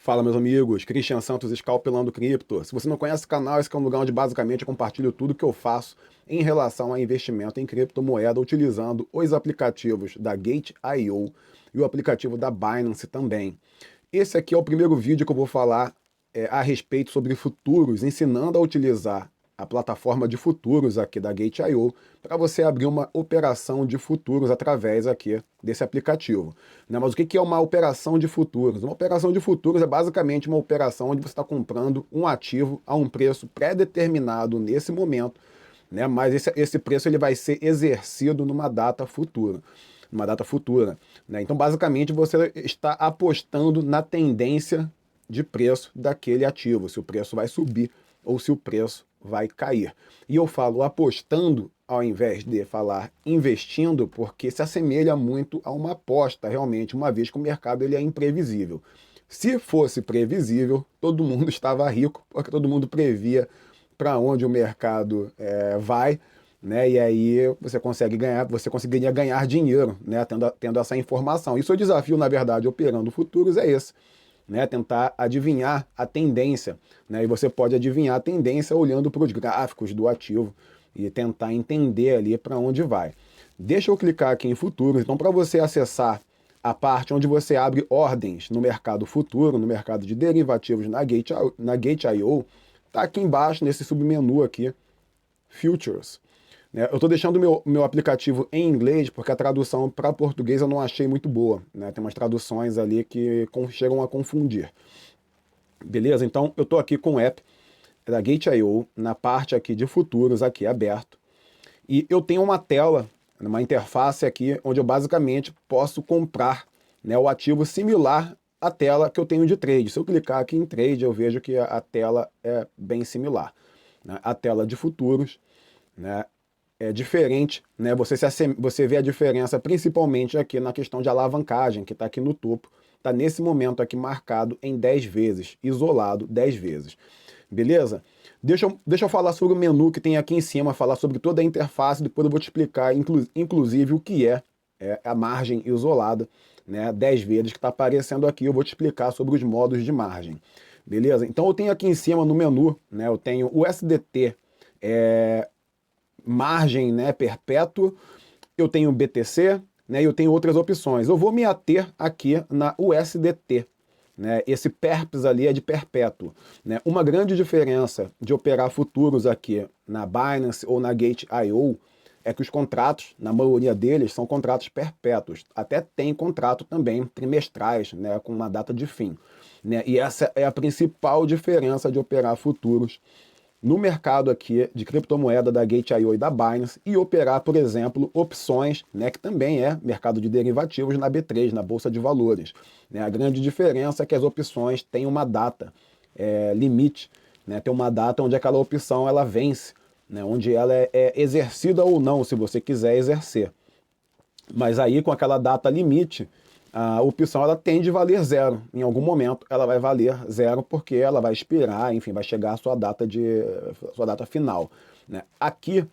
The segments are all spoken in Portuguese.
Fala, meus amigos, Christian Santos Escalpelando Cripto. Se você não conhece o canal, esse é um lugar onde basicamente eu compartilho tudo que eu faço em relação a investimento em criptomoeda utilizando os aplicativos da Gate.io e o aplicativo da Binance também. Esse aqui é o primeiro vídeo que eu vou falar a respeito sobre futuros, ensinando a utilizar a plataforma de futuros aqui da Gate.io para você abrir uma operação de futuros através aqui desse aplicativo. Mas o que é uma operação de futuros? Uma operação de futuros é basicamente uma operação onde você está comprando um ativo a um preço pré-determinado nesse momento, mas esse preço ele vai ser exercido numa data futura. Então, basicamente, você está apostando na tendência de preço daquele ativo, se o preço vai subir ou se o preço vai cair. E eu falo apostando ao invés de falar investindo, porque se assemelha muito a uma aposta, realmente, uma vez que o mercado ele é imprevisível. Se fosse previsível, todo mundo estava rico, porque todo mundo previa para onde o mercado vai, e aí você conseguiria ganhar dinheiro, tendo essa informação. E o seu desafio, na verdade, operando futuros é esse, tentar adivinhar a tendência, e você pode adivinhar a tendência olhando para os gráficos do ativo e tentar entender ali para onde vai. Deixa eu clicar aqui em futuros. Então, para você acessar a parte onde você abre ordens no mercado futuro, no mercado de derivativos na Gate.io, está aqui embaixo nesse submenu aqui, Futures. Eu estou deixando o meu aplicativo em inglês porque a tradução para português eu não achei muito boa. Tem umas traduções ali que chegam a confundir. Beleza? Então eu estou aqui com o app da Gate.io, na parte aqui de futuros, aqui aberto. E eu tenho uma tela, uma interface aqui, onde eu basicamente posso comprar o ativo similar à tela que eu tenho de trade. Se eu clicar aqui em trade, eu vejo que a tela é bem similar. A tela de futuros, é diferente, você vê a diferença principalmente aqui na questão de alavancagem, que está aqui no topo, está nesse momento aqui marcado em 10 vezes, isolado 10 vezes. Beleza? Deixa eu falar sobre o menu que tem aqui em cima, falar sobre toda a interface, depois eu vou te explicar, inclusive, o que é a margem isolada, 10 vezes que está aparecendo aqui, eu vou te explicar sobre os modos de margem. Beleza? Então eu tenho aqui em cima no menu, eu tenho o SDT, margem perpétuo, eu tenho BTC, e eu tenho outras opções. Eu vou me ater aqui na USDT. Esse perps ali é de perpétuo. Uma grande diferença de operar futuros aqui na Binance ou na Gate.io é que os contratos, na maioria deles, são contratos perpétuos. Até tem contrato também trimestrais, com uma data de fim. E essa é a principal diferença de operar futuros no mercado aqui de criptomoeda da Gate.io e da Binance e operar, por exemplo, opções, que também é mercado de derivativos na B3, na Bolsa de Valores. A grande diferença é que as opções têm uma data limite, tem uma data onde aquela opção ela vence, onde ela é exercida ou não, se você quiser exercer. Mas aí, com aquela data limite, a opção ela tende a valer zero. Em algum momento ela vai valer zero porque ela vai expirar, enfim, vai chegar a sua data final. Aqui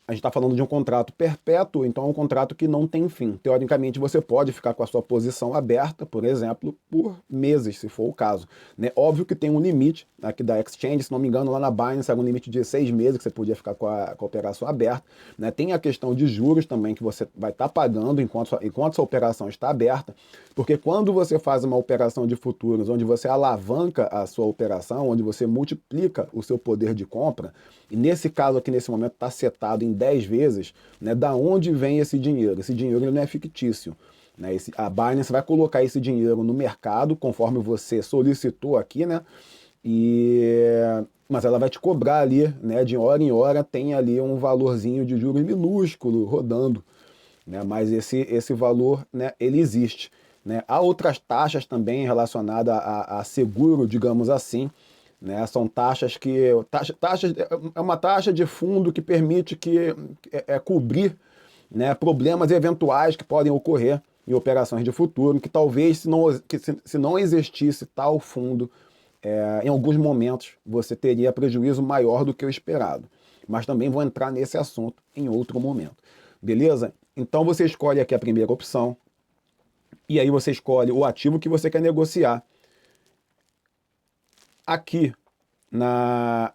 a gente está falando de um contrato perpétuo, então é um contrato que não tem fim. Teoricamente você pode ficar com a sua posição aberta, por exemplo, por meses, se for o caso. Óbvio que tem um limite aqui da Exchange, se não me engano, lá na Binance era um limite de 6 meses que você podia ficar com a operação aberta. Tem a questão de juros também que você vai estar pagando enquanto sua operação está aberta, porque quando você faz uma operação de futuros, onde você alavanca a sua operação, onde você multiplica o seu poder de compra, e nesse caso aqui, nesse momento, está setado em 10 vezes, da onde vem esse dinheiro? Esse dinheiro ele não é fictício. A Binance vai colocar esse dinheiro no mercado, conforme você solicitou aqui, mas ela vai te cobrar ali, de hora em hora, tem ali um valorzinho de juros minúsculo rodando, mas esse valor, ele existe. Há outras taxas também relacionadas a seguro, digamos assim, são taxas que... é uma taxa de fundo que permite cobrir problemas eventuais que podem ocorrer em operações de futuro, que talvez se não existisse tal fundo, em alguns momentos você teria prejuízo maior do que o esperado. Mas também vou entrar nesse assunto em outro momento. Beleza? Então você escolhe aqui a primeira opção, e aí você escolhe o ativo que você quer negociar. aqui na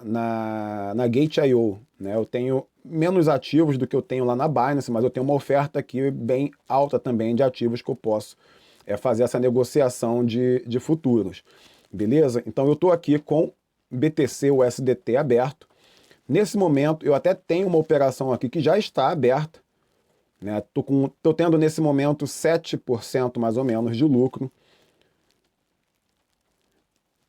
Gate.io, né, eu tenho menos ativos do que eu tenho lá na Binance, mas eu tenho uma oferta aqui bem alta também de ativos que eu posso fazer essa negociação de futuros, beleza? Então eu estou aqui com BTC USDT aberto. Nesse momento eu até tenho uma operação aqui que já está aberta, né? Tô tendo nesse momento 7% mais ou menos de lucro.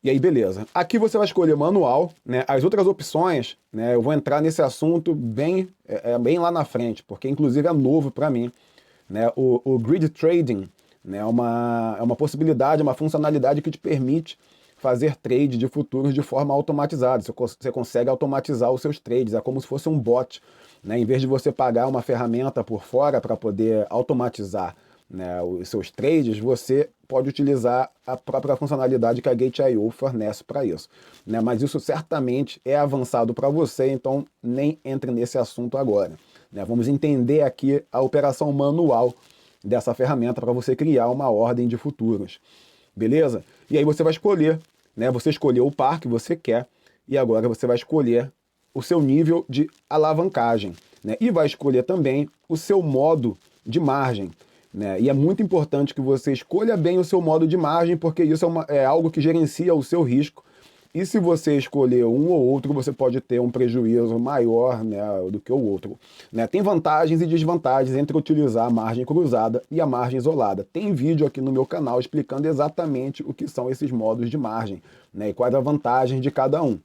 E aí, beleza. Aqui você vai escolher manual, né? As outras opções, né? Eu vou entrar nesse assunto bem lá na frente, porque inclusive é novo para mim, né? O grid trading, né? É uma possibilidade, uma funcionalidade que te permite fazer trade de futuros de forma automatizada. Você consegue automatizar os seus trades, é como se fosse um bot, né? Em vez de você pagar uma ferramenta por fora para poder automatizar, né, os seus trades, você pode utilizar a própria funcionalidade que a Gate.io fornece para isso, né? Mas isso certamente é avançado para você, então nem entre nesse assunto agora, né? Vamos entender aqui a operação manual dessa ferramenta para você criar uma ordem de futuros, beleza? E aí você vai escolher, né? Você escolheu o par que você quer e agora você vai escolher o seu nível de alavancagem, né? E vai escolher também o seu modo de margem, né? E é muito importante que você escolha bem o seu modo de margem, porque isso é algo que gerencia o seu risco. E se você escolher um ou outro, você pode ter um prejuízo maior, né, do que o outro, né? Tem vantagens e desvantagens entre utilizar a margem cruzada e a margem isolada. Tem vídeo aqui no meu canal explicando exatamente o que são esses modos de margem, né, e quais as vantagens de cada um.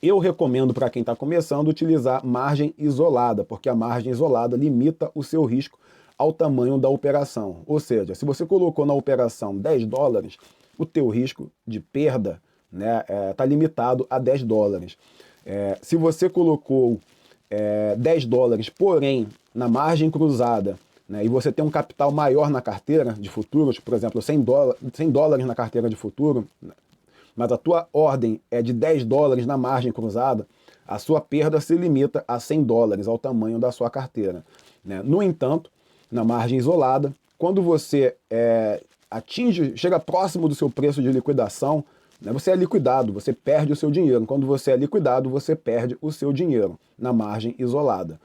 Eu recomendo para quem está começando utilizar margem isolada, porque a margem isolada limita o seu risco ao tamanho da operação. Ou seja, se você colocou na operação $10, o teu risco de perda, né, tá limitado a $10. Se você colocou $10, porém, na margem cruzada, né, e você tem um capital maior na carteira de futuros, por exemplo, $100 na carteira de futuro, mas a tua ordem é de $10 na margem cruzada, a sua perda se limita a $100, ao tamanho da sua carteira, né? No entanto, na margem isolada, quando você chega próximo do seu preço de liquidação, né, você é liquidado, você perde o seu dinheiro. Quando você é liquidado, você perde o seu dinheiro na margem isolada.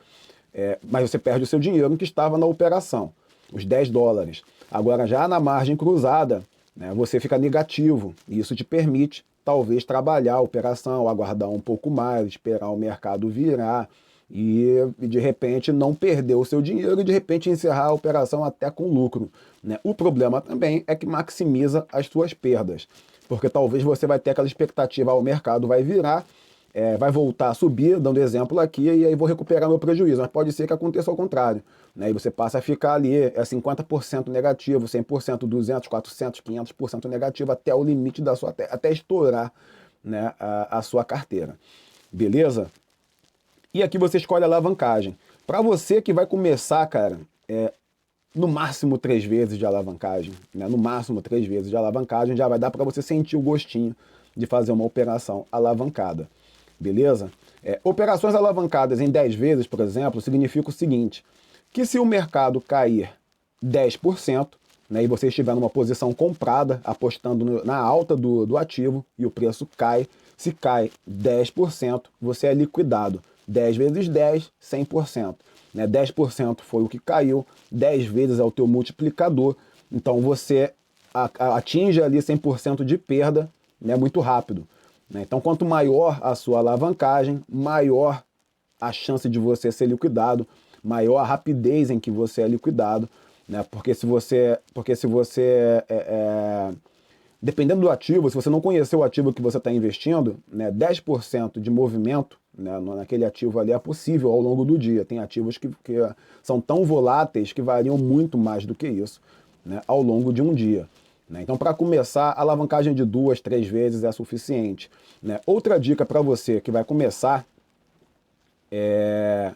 Mas você perde o seu dinheiro que estava na operação, os $10. Agora, já na margem cruzada, né, você fica negativo, e isso te permite, talvez, trabalhar a operação, aguardar um pouco mais, esperar o mercado virar, e de repente não perder o seu dinheiro e de repente encerrar a operação até com lucro, né? O problema também é que maximiza as suas perdas, porque talvez você vai ter aquela expectativa, o mercado vai virar, vai voltar a subir, dando exemplo aqui, e aí vou recuperar meu prejuízo, mas pode ser que aconteça ao contrário, né? E você passa a ficar ali 50% negativo, 100%, 200%, 400%, 500% negativo até o limite da sua, até estourar, né, a sua carteira, beleza? E aqui você escolhe a alavancagem. Para você que vai começar, cara, no máximo 3 vezes de alavancagem, né? No máximo 3 vezes de alavancagem já vai dar para você sentir o gostinho de fazer uma operação alavancada, beleza? Operações alavancadas em 10 vezes, por exemplo, significa o seguinte, que se o mercado cair 10%, né, e você estiver numa posição comprada, apostando na alta do ativo, e o preço cai, se cai 10%, você é liquidado. 10 vezes 10, 100%. Né? 10% foi o que caiu, 10 vezes é o teu multiplicador, então você atinge ali 100% de perda, né, muito rápido. Né? Então, quanto maior a sua alavancagem, maior a chance de você ser liquidado, maior a rapidez em que você é liquidado, né? Porque se você dependendo do ativo, se você não conhecer o ativo que você está investindo, né, 10% de movimento, né, naquele ativo ali é possível ao longo do dia. Tem ativos que são tão voláteis que variam muito mais do que isso, né, ao longo de um dia. Né? Então, para começar, a alavancagem de 2, 3 vezes é suficiente. Né? Outra dica para você que vai começar é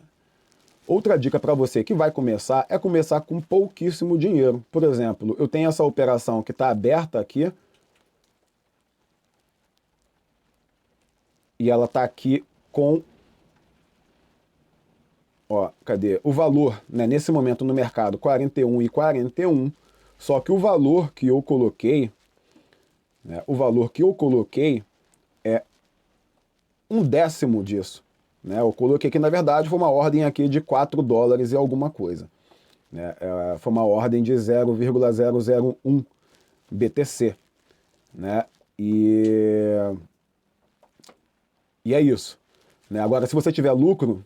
começar com pouquíssimo dinheiro. Por exemplo, eu tenho essa operação que está aberta aqui, e ela está aqui com, cadê? O valor, né, nesse momento no mercado, 41,41, só que o valor que eu coloquei, né, um décimo disso. Né? Eu coloquei aqui, na verdade, foi uma ordem aqui de 4 dólares e alguma coisa. Né? Foi uma ordem de 0,001 BTC. Né? E é isso. Né? Agora, se você tiver lucro,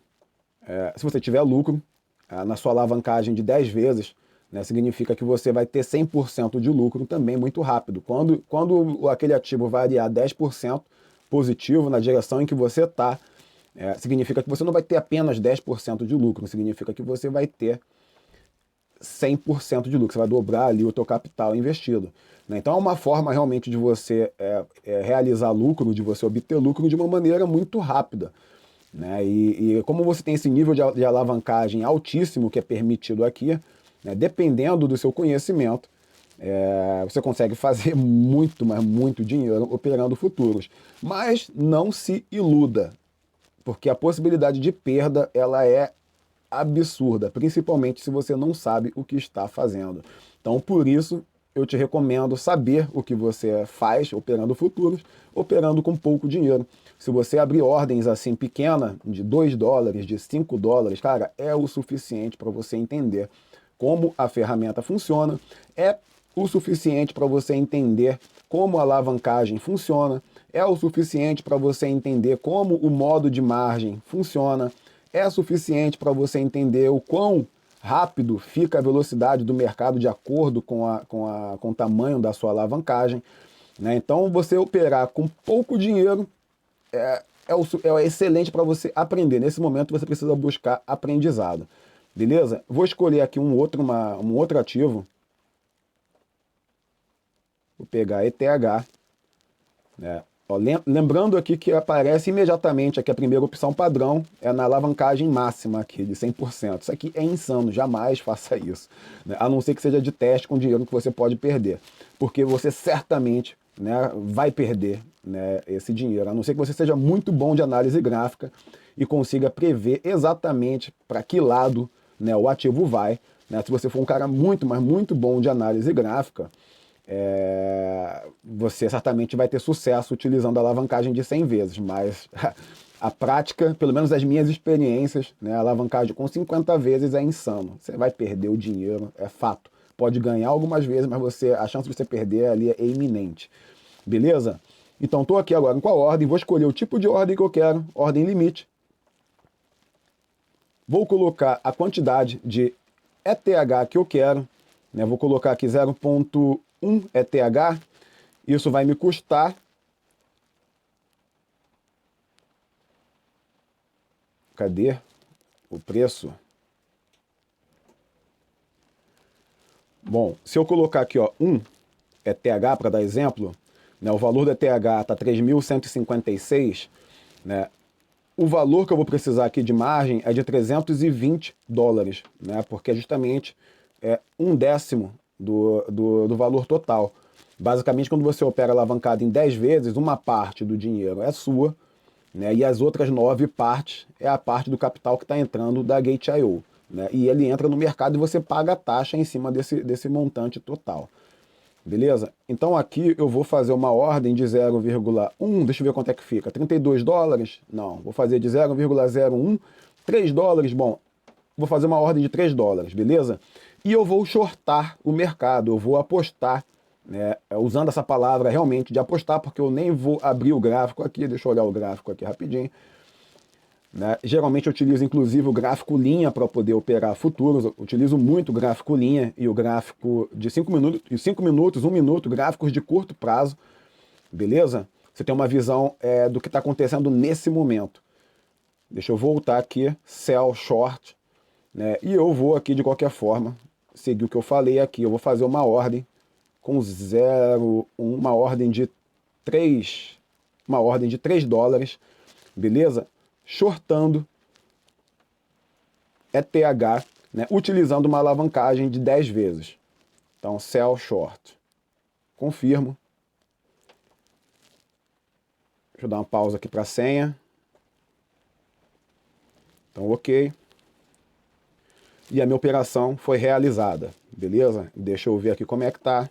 na sua alavancagem de 10 vezes, né, significa que você vai ter 100% de lucro também muito rápido. Quando aquele ativo variar 10% positivo na direção em que você está, significa que você não vai ter apenas 10% de lucro, significa que você vai ter 100% de lucro, você vai dobrar ali o teu capital investido. Né? Então é uma forma realmente de você realizar lucro, de você obter lucro de uma maneira muito rápida. Né? E como você tem esse nível de alavancagem altíssimo que é permitido aqui, né? Dependendo do seu conhecimento, você consegue fazer muito, mas muito dinheiro operando futuros. Mas não se iluda, porque a possibilidade de perda ela é absurda, principalmente se você não sabe o que está fazendo. Então, por isso, eu te recomendo saber o que você faz operando futuros, operando com pouco dinheiro. Se você abrir ordens assim pequena, de 2 dólares, de 5 dólares, cara, é o suficiente para você entender como a ferramenta funciona, é o suficiente para você entender como a alavancagem funciona, é o suficiente para você entender como o modo de margem funciona, é suficiente para você entender o quão rápido fica a velocidade do mercado de acordo com o tamanho da sua alavancagem. Né? Então, você operar com pouco dinheiro é excelente para você aprender. Nesse momento, você precisa buscar aprendizado. Beleza? Vou escolher aqui um outro ativo. Vou pegar ETH. Né? Ó, lembrando aqui que aparece imediatamente aqui a primeira opção padrão, é na alavancagem máxima aqui, de 100%. Isso aqui é insano, jamais faça isso. Né? A não ser que seja de teste com dinheiro que você pode perder. Porque você certamente, né, vai perder, né, esse dinheiro. A não ser que você seja muito bom de análise gráfica e consiga prever exatamente para que lado, né, o ativo vai. Né? Se você for um cara muito, mas muito bom de análise gráfica, você certamente vai ter sucesso utilizando a alavancagem de 100 vezes, mas a prática, pelo menos as minhas experiências, né, a alavancagem com 50 vezes é insano. Você vai perder o dinheiro, é fato. Pode ganhar algumas vezes, mas a chance de você perder ali é iminente. Beleza? Então estou aqui agora com a ordem, vou escolher o tipo de ordem que eu quero, ordem limite. Vou colocar a quantidade de ETH que eu quero, né, vou colocar aqui 0,1 ETH, isso vai me custar cadê o preço? Bom, se eu colocar aqui, ó, 1 ETH para dar exemplo, né, o valor do ETH está 3.156, né? O valor que eu vou precisar aqui de margem é de 320 dólares, né? Porque é justamente um décimo do valor total. Basicamente, quando você opera alavancado em 10 vezes, uma parte do dinheiro é sua, né? E as outras 9 partes é a parte do capital que está entrando da Gate.io. Né? E ele entra no mercado e você paga a taxa em cima desse montante total. Beleza? Então aqui eu vou fazer uma ordem de 0,1, deixa eu ver quanto é que fica, 32 dólares? Não, vou fazer de 0,01, 3 dólares, bom, vou fazer uma ordem de 3 dólares, beleza? E eu vou shortar o mercado, eu vou apostar, né, usando essa palavra realmente de apostar, porque eu nem vou abrir o gráfico aqui, deixa eu olhar o gráfico aqui rapidinho. Né? Geralmente eu utilizo inclusive o gráfico linha para poder operar futuros, eu utilizo muito o gráfico linha e o gráfico de 5 minutos, 1 minuto, gráficos de curto prazo, beleza? Você tem uma visão do que está acontecendo nesse momento. Deixa eu voltar aqui, sell short, né? E eu vou aqui de qualquer forma seguir o que eu falei aqui, eu vou fazer uma ordem com 0, uma ordem de 3 dólares, beleza? Shortando ETH, né, utilizando uma alavancagem de 10 vezes. Então, sell short. Confirmo. Deixa eu dar uma pausa aqui para a senha. Então, ok. E a minha operação foi realizada, beleza? Deixa eu ver aqui como é que tá.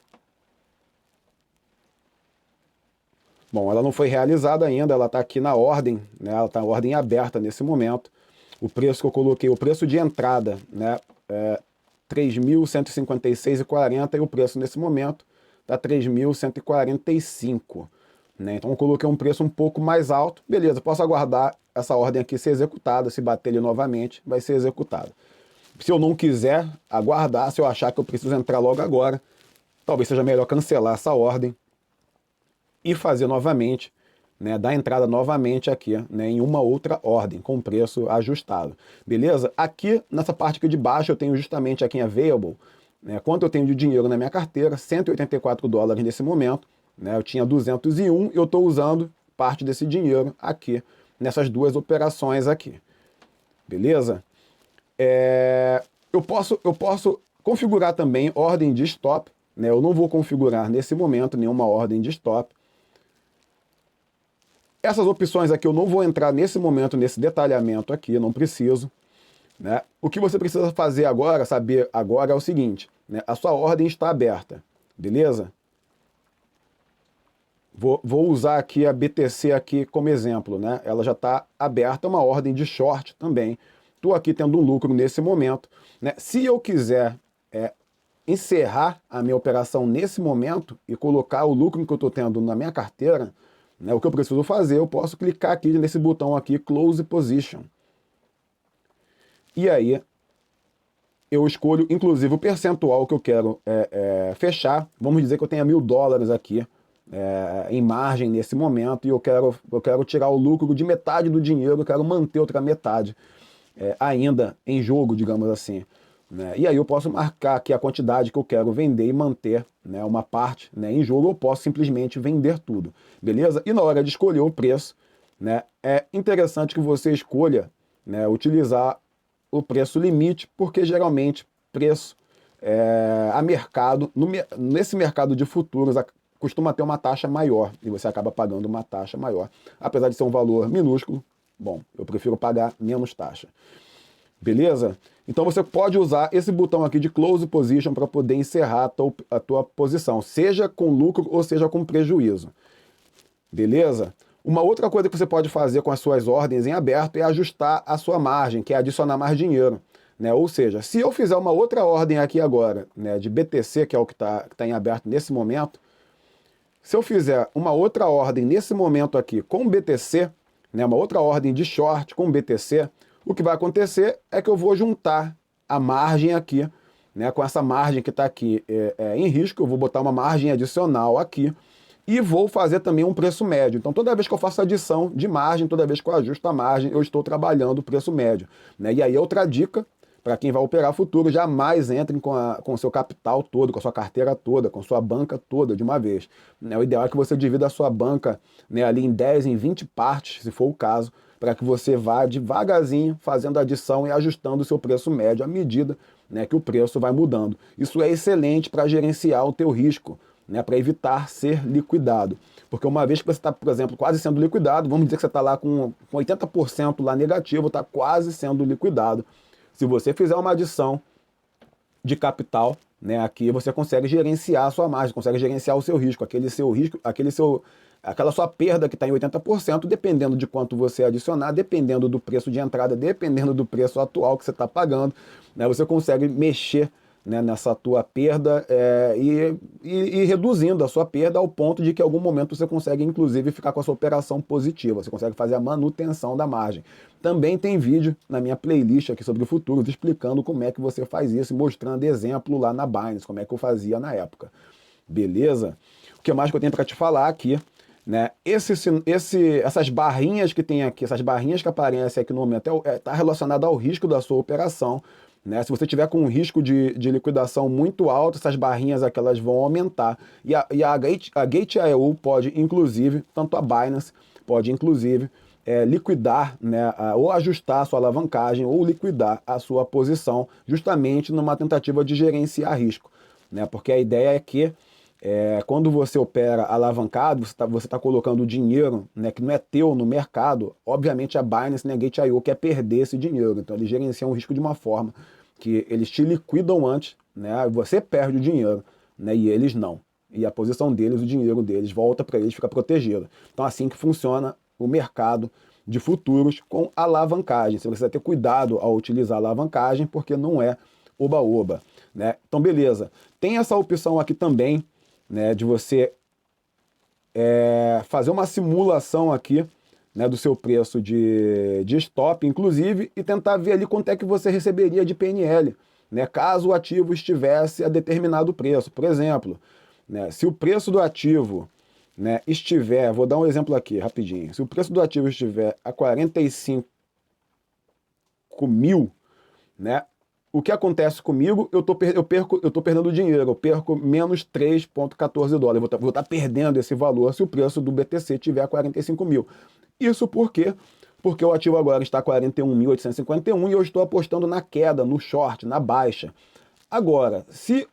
Bom, ela não foi realizada ainda, ela está aqui na ordem, né? Ela está em ordem aberta nesse momento. O preço que eu coloquei, o preço de entrada, né, é 3.156,40 e o preço nesse momento está 3.145, né? Então eu coloquei um preço um pouco mais alto. Beleza, posso aguardar essa ordem aqui ser executada, se bater ele novamente, vai ser executada. Se eu não quiser aguardar, se eu achar que eu preciso entrar logo agora, talvez seja melhor cancelar essa ordem e fazer novamente, né, dar entrada novamente aqui, né, em uma outra ordem, com preço ajustado. Beleza? Aqui, nessa parte aqui de baixo, eu tenho justamente aqui em Available, né, quanto eu tenho de dinheiro na minha carteira, 184 dólares nesse momento, né, eu tinha 201 e eu estou usando parte desse dinheiro aqui, nessas duas operações aqui. Beleza? Eu posso configurar também ordem de stop, né, eu não vou configurar nesse momento nenhuma ordem de stop. Essas opções aqui eu não vou entrar nesse momento, nesse detalhamento aqui, não preciso, né? O que você precisa fazer agora, saber agora é o seguinte, né? A sua ordem está aberta, beleza? Vou usar aqui a BTC aqui como exemplo, né? Ela já está aberta, uma ordem de short também. Estou aqui tendo um lucro nesse momento, né? Se eu quiser encerrar a minha operação nesse momento e colocar o lucro que eu estou tendo na minha carteira, né, o que eu preciso fazer, eu posso clicar aqui nesse botão aqui, Close Position. E aí, eu escolho, inclusive, o percentual que eu quero fechar. Vamos dizer que eu tenha $1.000 aqui em margem nesse momento e eu quero tirar o lucro de metade do dinheiro, eu quero manter outra metade ainda em jogo, digamos assim. Né? E aí eu posso marcar aqui a quantidade que eu quero vender e manter, né, uma parte, né, em jogo, eu posso simplesmente vender tudo, beleza? E na hora de escolher o preço, né, é interessante que você escolha, né, utilizar o preço limite, porque geralmente preço a mercado, nesse mercado de futuros, costuma ter uma taxa maior e você acaba pagando uma taxa maior. Apesar de ser um valor minúsculo, bom, eu prefiro pagar menos taxa. Beleza? Então você pode usar esse botão aqui de Close Position para poder encerrar a tua posição, seja com lucro ou seja com prejuízo. Beleza? Uma outra coisa que você pode fazer com as suas ordens em aberto é ajustar a sua margem, que é adicionar mais dinheiro. Né? Ou seja, se eu fizer uma outra ordem aqui agora, né, de BTC, que é o que tá em aberto nesse momento, se eu fizer uma outra ordem nesse momento aqui com BTC, né, uma outra ordem de short com BTC, o que vai acontecer é que eu vou juntar a margem aqui, né, com essa margem que está aqui em risco, eu vou botar uma margem adicional aqui e vou fazer também um preço médio. Então toda vez que eu faço adição de margem, toda vez que eu ajusto a margem, eu estou trabalhando o preço médio. Né? E aí outra dica, para quem vai operar futuro, jamais entrem com o seu capital todo, com a sua carteira toda, com a sua banca toda de uma vez. Né? O ideal é que você divida a sua banca, né, ali em 10, em 20 partes, se for o caso, para que você vá devagarzinho fazendo adição e ajustando o seu preço médio à medida, né, que o preço vai mudando. Isso é excelente para gerenciar o teu risco, né, para evitar ser liquidado. Porque uma vez que você está, por exemplo, quase sendo liquidado, vamos dizer que você está lá com 80% lá negativo, está quase sendo liquidado. Se você fizer uma adição de capital, né, aqui você consegue gerenciar a sua margem, consegue gerenciar o seu risco, aquela sua perda que está em 80%, dependendo de quanto você adicionar, dependendo do preço de entrada, dependendo do preço atual que você está pagando, né, você consegue mexer, né, nessa tua perda e reduzindo a sua perda ao ponto de que em algum momento você consegue inclusive ficar com a sua operação positiva, você consegue fazer a manutenção da margem. Também tem vídeo na minha playlist aqui sobre o futuro explicando como é que você faz isso, mostrando exemplo lá na Binance, como é que eu fazia na época. Beleza? O que mais que eu tenho para te falar aqui, né? Essas barrinhas que tem aqui, essas barrinhas que aparecem aqui no momento, está relacionado ao risco da sua operação. Né? Se você tiver com um risco de liquidação muito alto, essas barrinhas aqui elas vão aumentar. E a Gate.io pode, inclusive, tanto a Binance, pode, inclusive, liquidar, né, ou ajustar a sua alavancagem, ou liquidar a sua posição, justamente numa tentativa de gerenciar risco. Né? Porque a ideia é que quando você opera alavancado, você tá colocando dinheiro, né, que não é teu no mercado, obviamente a Binance, né, a Gate.io quer perder esse dinheiro, então eles gerenciam o risco de uma forma que eles te liquidam antes, né, você perde o dinheiro, né, e eles não. e a posição deles, o dinheiro deles volta para eles, fica protegido. Então assim que funciona o mercado de futuros com alavancagem. Você precisa ter cuidado ao utilizar a alavancagem, porque não é oba-oba, né? Então beleza, tem essa opção aqui também, né, de você fazer uma simulação aqui, né, do seu preço de stop, inclusive, e tentar ver ali quanto é que você receberia de PNL, né, caso o ativo estivesse a determinado preço. Por exemplo, né, se o preço do ativo, né, estiver, vou dar um exemplo aqui rapidinho, se o preço do ativo estiver a 45 mil, né, o que acontece comigo? Eu tô perdendo dinheiro, eu perco menos 3,14 dólares. Vou estar perdendo esse valor se o preço do BTC tiver 45 mil. Isso por quê? Porque o ativo agora está 41.851 e eu estou apostando na queda, no short, na baixa. Agora, se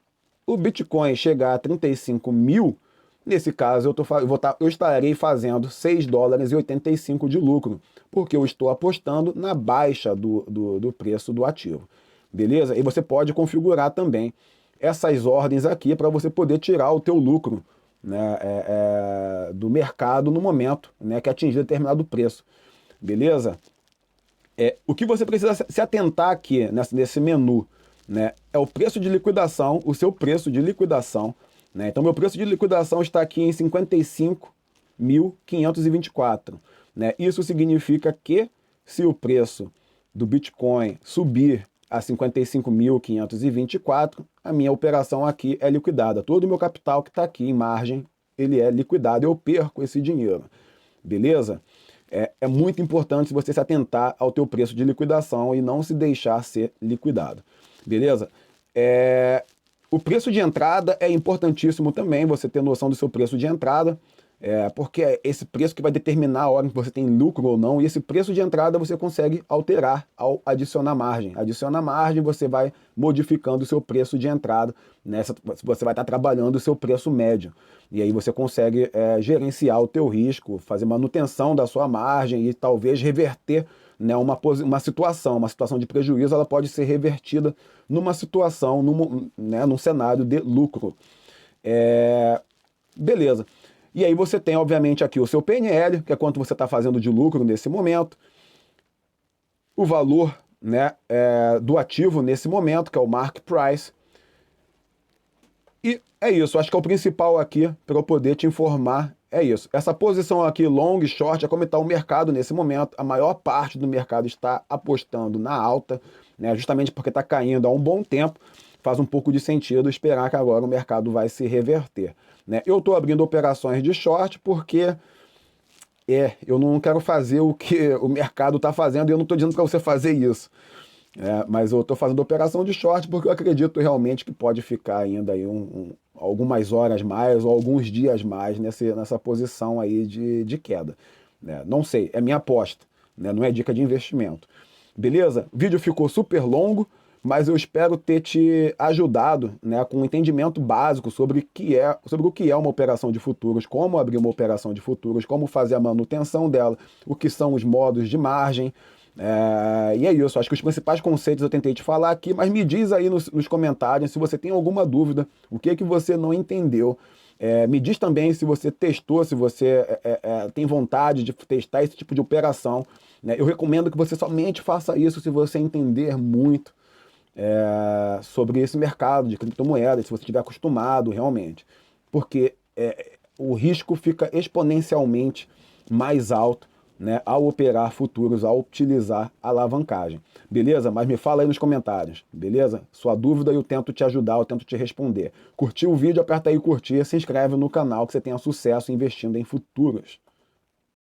o Bitcoin chegar a 35 mil, nesse caso eu estarei fazendo 6 dólares e 85 de lucro, porque eu estou apostando na baixa do preço do ativo. Beleza? E você pode configurar também essas ordens aqui para você poder tirar o teu lucro, né, do mercado no momento, né, que atingir determinado preço. Beleza? O que você precisa se atentar aqui nesse menu, né, é o preço de liquidação, o seu preço de liquidação. Né? Então, meu preço de liquidação está aqui em 55.524. Né? Isso significa que se o preço do Bitcoin subir a 55.524, a minha operação aqui é liquidada. Todo o meu capital que está aqui em margem, ele é liquidado, eu perco esse dinheiro. Beleza? É muito importante você se atentar ao teu preço de liquidação e não se deixar ser liquidado. Beleza? O preço de entrada é importantíssimo também, você ter noção do seu preço de entrada, porque é esse preço que vai determinar a hora que você tem lucro ou não, e esse preço de entrada você consegue alterar ao adicionar margem. Adiciona margem, você vai modificando o seu preço de entrada, né? Você vai estar trabalhando o seu preço médio, e aí você consegue gerenciar o teu risco, fazer manutenção da sua margem e talvez reverter, né, uma situação de prejuízo, ela pode ser revertida numa situação, num cenário de lucro. Beleza. E aí você tem, obviamente, aqui o seu PNL, que é quanto você está fazendo de lucro nesse momento, o valor, né, do ativo nesse momento, que é o market price. E é isso, acho que é o principal aqui para eu poder te informar, é isso. Essa posição aqui, long, short, é como está o mercado nesse momento. A maior parte do mercado está apostando na alta, né, justamente porque está caindo há um bom tempo. Faz um pouco de sentido esperar que agora o mercado vai se reverter. Né? Eu estou abrindo operações de short porque eu não quero fazer o que o mercado está fazendo e eu não estou dizendo para você fazer isso. Mas eu estou fazendo operação de short porque eu acredito realmente que pode ficar ainda aí algumas horas mais ou alguns dias mais nessa posição aí de queda. Né? Não sei, é minha aposta, né? Não é dica de investimento. Beleza? O vídeo ficou super longo, mas eu espero ter te ajudado, né, com um entendimento básico sobre o que é uma operação de futuros, como abrir uma operação de futuros, como fazer a manutenção dela, o que são os modos de margem. E é isso, acho que os principais conceitos eu tentei te falar aqui, mas me diz aí nos comentários se você tem alguma dúvida, o que você não entendeu. Me diz também se você testou, se você tem vontade de testar esse tipo de operação. Né? Eu recomendo que você somente faça isso se você entender muito sobre esse mercado de criptomoedas, se você estiver acostumado realmente, porque o risco fica exponencialmente mais alto, né, ao operar futuros, ao utilizar alavancagem. Beleza? Mas me fala aí nos comentários, beleza? Sua dúvida eu tento te ajudar, eu tento te responder. Curtiu o vídeo? Aperta aí curtir, se inscreve no canal que você tenha sucesso investindo em futuros.